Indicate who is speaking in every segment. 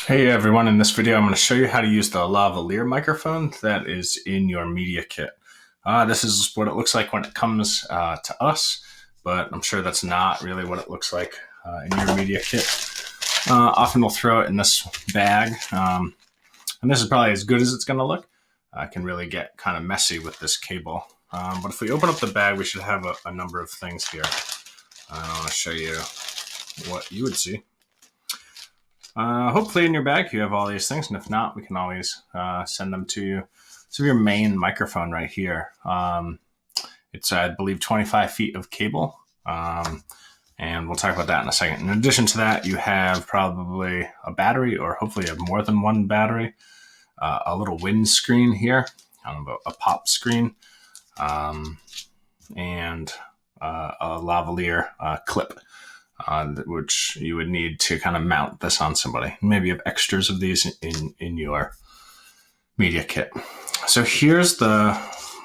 Speaker 1: Hey everyone, in this video I'm going to show you how to use the lavalier microphone that is in your media kit. This is what it looks like when it comes to us, but I'm sure that's not really what it looks like in your media kit. Often we'll throw it in this bag, and this is probably as good as it's going to look. It can really get kind of messy with this cable. But if we open up the bag, we should have a number of things here. I want to show you what you would see. Hopefully in your bag you have all these things, and if not, we can always send them to you. So your main microphone right here. It's, I believe, 25 feet of cable, and we'll talk about that in a second. In addition to that, you have probably a battery, or hopefully you have more than one battery, a little windscreen here, kind of a pop screen, and a lavalier clip. Which you would need to kind of mount this on somebody. Maybe you have extras of these in your media kit. So here's the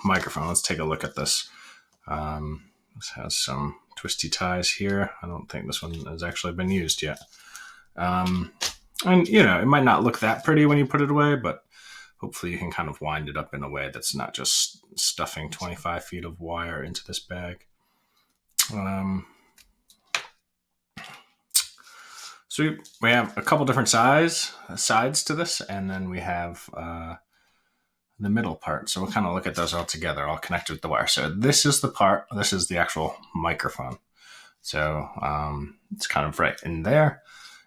Speaker 1: microphone. Let's take a look at this. This has some twisty ties here. I don't think this one has actually been used yet. And, you know, it might not look that pretty when you put it away, but hopefully you can kind of wind it up in a way that's not just stuffing 25 feet of wire into this bag. So we have a couple different sides to this, and then we have the middle part. So we'll kind of look at those all together, all connected with the wire. So this is the part, this is the actual microphone. So it's kind of right in there.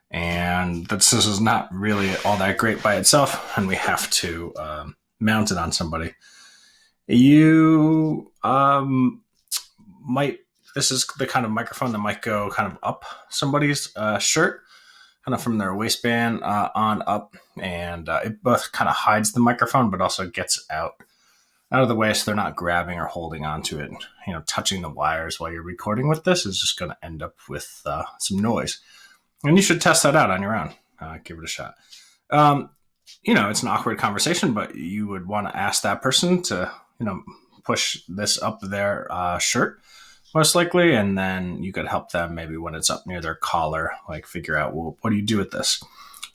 Speaker 1: And this is not really all that great by itself, and we have to mount it on somebody. You this is the kind of microphone that might go kind of up somebody's shirt, kind of from their waistband on up, and it both kind of hides the microphone but also gets out of the way so they're not grabbing or holding onto it. You know, touching the wires while you're recording with this is just going to end up with some noise. And you should test that out on your own. Give it a shot. You know, it's an awkward conversation, but you would want to ask that person to, you know, push this up their shirt, most likely, and then you could help them maybe when it's up near their collar, like figure out, well, what do you do with this?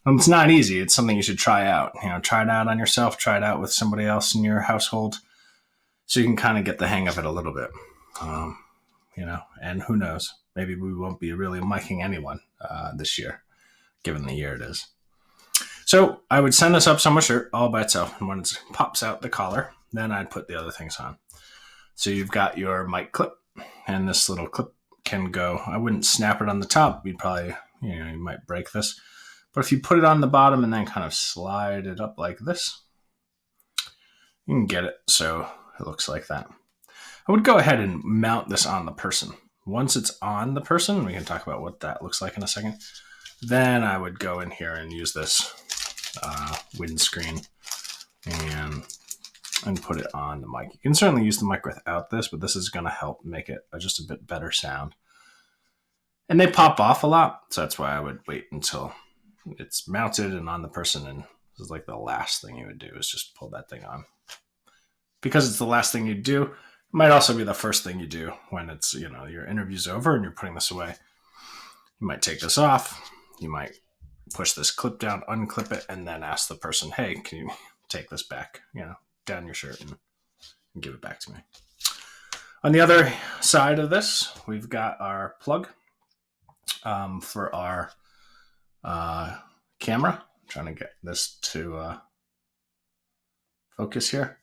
Speaker 1: It's not easy. It's something you should try out. You know, try it out on yourself, try it out with somebody else in your household, so you can kind of get the hang of it a little bit. You know, and who knows, maybe we won't be really miking anyone this year, given the year it is. So I would send this up someone's shirt all by itself, and when it pops out the collar, then I'd put the other things on. So you've got your mic clip, and this little clip can go, I wouldn't snap it on the top. You'd probably, you know, you might break this. But if you put it on the bottom and then kind of slide it up like this, you can get it so it looks like that. I would go ahead and mount this on the person. Once it's on the person, we can talk about what that looks like in a second. Then I would go in here and use this windscreen and put it on the mic. You can certainly use the mic without this, but this is going to help make it just a bit better sound. And they pop off a lot, so that's why I would wait until it's mounted and on the person, and this is like the last thing you would do is just pull that thing on. Because it's the last thing you do, it might also be the first thing you do when it's, you know, your interview's over and you're putting this away. You might take this off, you might push this clip down, unclip it, and then ask the person, hey, can you take this back, you know, down your shirt and give it back to me. On the other side of this, we've got our plug for our camera. I'm trying to get this to focus here.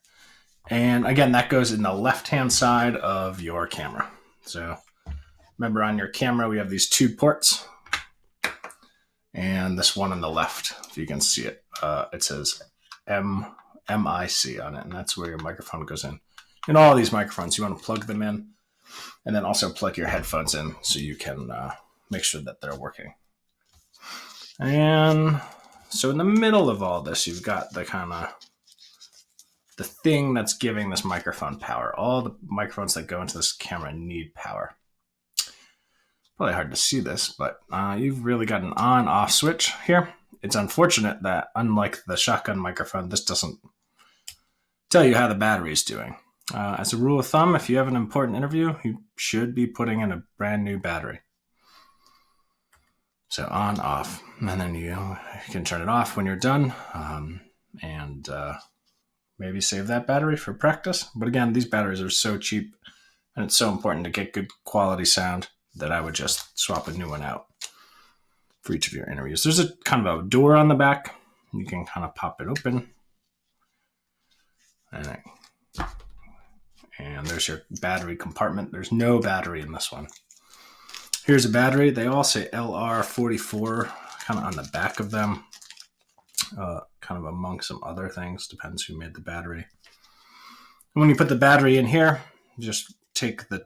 Speaker 1: And again, that goes in the left-hand side of your camera. So remember, on your camera, we have these two ports, and this one on the left, if you can see it, it says MIC on it, and that's where your microphone goes in. In all these microphones, you want to plug them in, and then also plug your headphones in so you can make sure that they're working. And so in the middle of all this, you've got the kind of the thing that's giving this microphone power. All the microphones that go into this camera need power. Probably hard to see this, but you've really got an on-off switch here. It's unfortunate that, unlike the shotgun microphone, this doesn't tell you how the battery is doing. As a rule of thumb, if you have an important interview, you should be putting in a brand new battery. So on, off, and then you can turn it off when you're done, and maybe save that battery for practice. But again, these batteries are so cheap, and it's so important to get good quality sound that I would just swap a new one out for each of your interviews. There's a kind of a door on the back. You can kind of pop it open. And there's your battery compartment. There's no battery in this one. Here's a battery. They all say LR44 kind of on the back of them, kind of among some other things. Depends who made the battery. And when you put the battery in here, just take the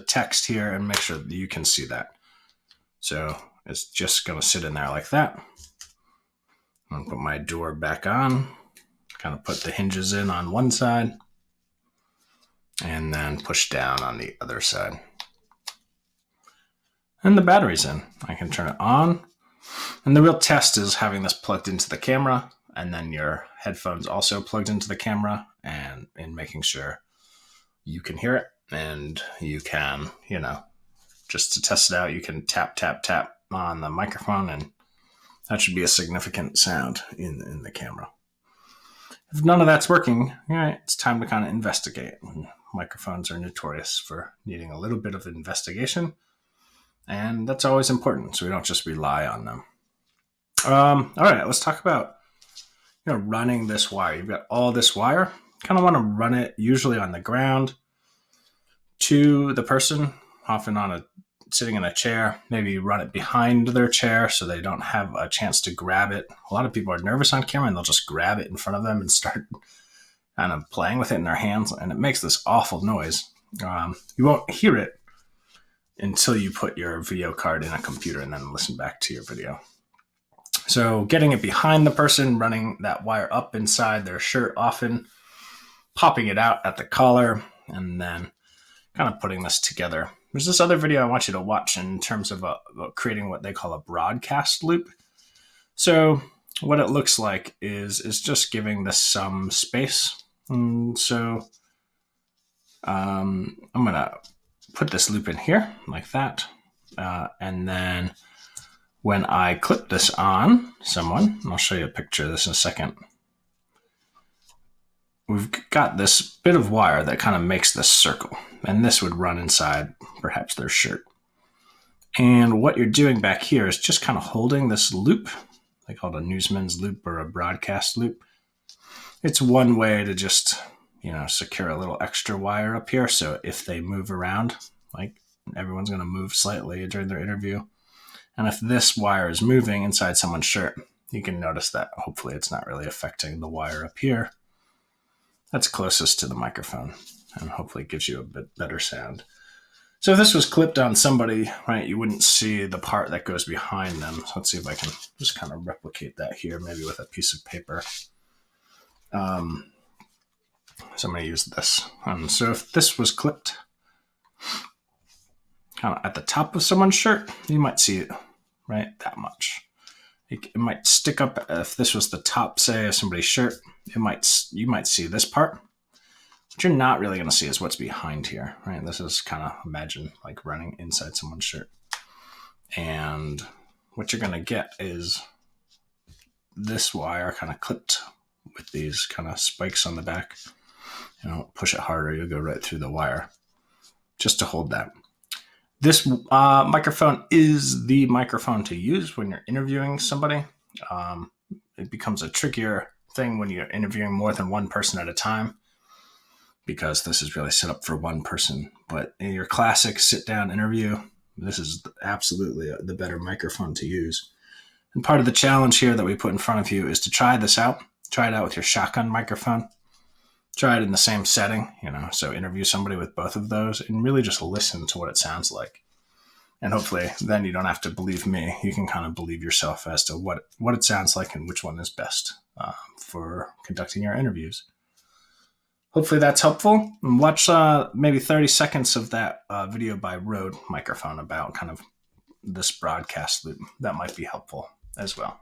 Speaker 1: text here and make sure that you can see that. So it's just going to sit in there like that. I'm going to put my door back on, kind of put the hinges in on one side, and then push down on the other side. And the battery's in. I can turn it on. And the real test is having this plugged into the camera, and then your headphones also plugged into the camera, and in making sure you can hear it, and you can, just to test it out, you can tap, tap, tap on the microphone, and that should be a significant sound in the camera. If none of that's working, it's time to kind of investigate. Microphones are notorious for needing a little bit of investigation, and that's always important, so we don't just rely on them. All right, let's talk about running this wire. You've got all this wire. Kind of want to run it usually on the ground to the person, often sitting in a chair. Maybe run it behind their chair so they don't have a chance to grab it. A lot of people are nervous on camera and they'll just grab it in front of them and start kind of playing with it in their hands, and it makes this awful noise. You won't hear it until you put your video card in a computer and then listen back to your video. So getting it behind the person, running that wire up inside their shirt often, popping it out at the collar, and then kind of putting this together. There's this other video I want you to watch in terms of creating what they call a broadcast loop. So what it looks like is just giving this some space. And so I'm going to put this loop in here like that. And then when I clip this on someone, and I'll show you a picture of this in a second, we've got this bit of wire that kind of makes this circle, and this would run inside perhaps their shirt. And what you're doing back here is just kind of holding this loop. They call it a newsman's loop or a broadcast loop. It's one way to just, secure a little extra wire up here. So if they move around, like everyone's going to move slightly during their interview. And if this wire is moving inside someone's shirt, you can notice that hopefully it's not really affecting the wire up here. That's closest to the microphone, and hopefully it gives you a bit better sound. So if this was clipped on somebody, right, you wouldn't see the part that goes behind them. So let's see if I can just kind of replicate that here, maybe with a piece of paper. So I'm going to use this. So if this was clipped kind of at the top of someone's shirt, you might see it, right, that much. It might stick up. If this was the top, say, of somebody's shirt, you might see this part. What you're not really going to see is what's behind here, right? This is kind of, imagine like running inside someone's shirt. And what you're going to get is this wire kind of clipped with these kind of spikes on the back. Push it harder, you'll go right through the wire just to hold that. This microphone is the microphone to use when you're interviewing somebody. It becomes a trickier thing when you're interviewing more than one person at a time, because this is really set up for one person. But in your classic sit-down interview, this is absolutely the better microphone to use. And part of the challenge here that we put in front of you is to try this out. Try it out with your shotgun microphone. Try it in the same setting, so interview somebody with both of those and really just listen to what it sounds like. And hopefully then you don't have to believe me. You can kind of believe yourself as to what it sounds like and which one is best for conducting your interviews. Hopefully that's helpful. And watch maybe 30 seconds of that video by Rode Microphone about kind of this broadcast loop. That might be helpful as well.